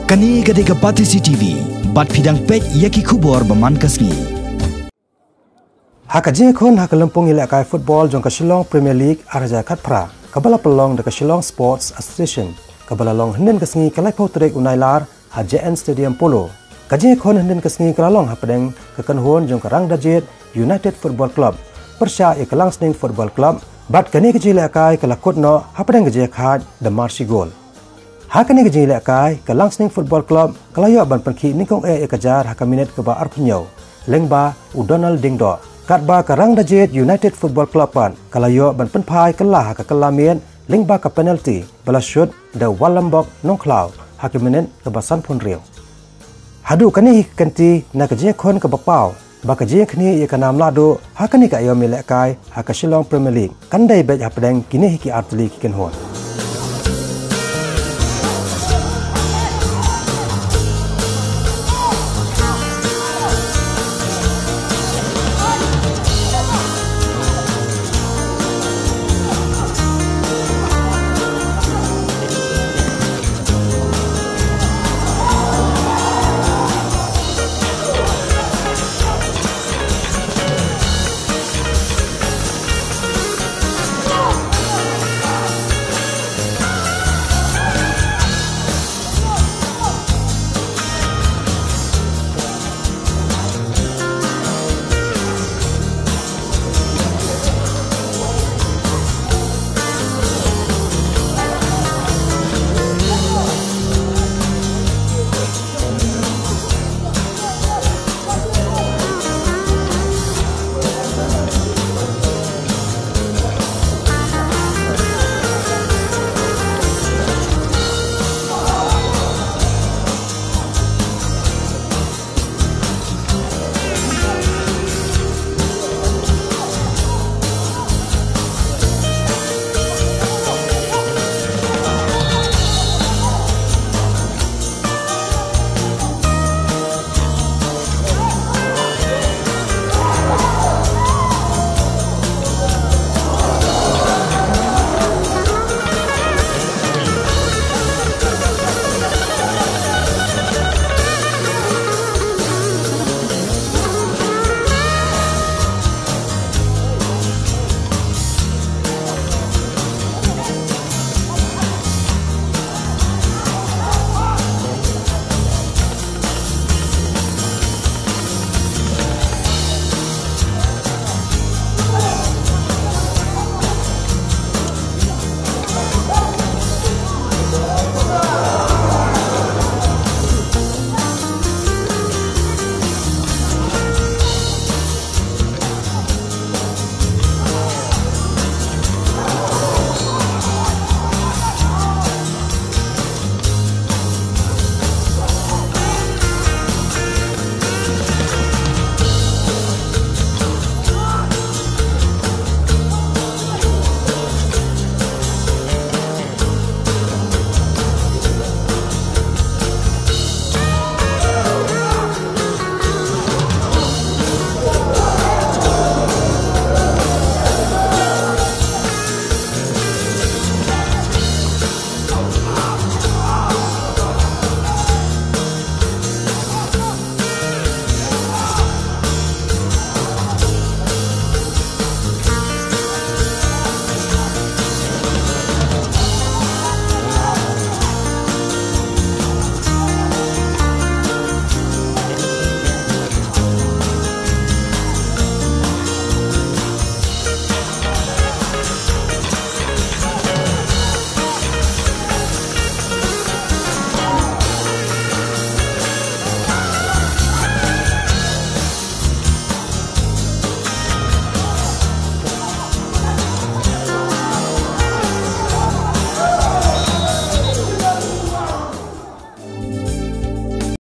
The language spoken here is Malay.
Kani gade ka Pati CCTV, bat pidang pet yaki kubor baman kasni. Hakaje kon hakalampong ilakai football jong ka Shillong Premier League araja katpra, kabala pelong de ka Shillong Sports Association, kabala long henden kasni kalai pautrek unailar HJN Stadium Polo. Kaje kon henden kasni kalalong hapadeng kakanhon jong ka Rangdajied United Football Club, persya ka Langsning Football Club, bat kani kaje ilakai kalakot no hapadeng kaje khad the Marcy Goal. Hakani kaje ilakai ka Langsning Football Club kalayo ban perki nikong kajar hakaminet ka ba arpunyo, Lyngba udonal dingdo. Katba ka Rangdajied United Football Club pan kalayo ban penpai kalah ka kalamien Lyngba ka penalty bala shoot the Walambok nongklau hakiminet ka basan pun riu. Hadu kani kanti na kaje kon ka bapau ba kaje khni ye ka nam Lahduh hakani ka yo milekai ha ka Shillong Premier League kandai bet hapdeng kini ki artli ki kenhon.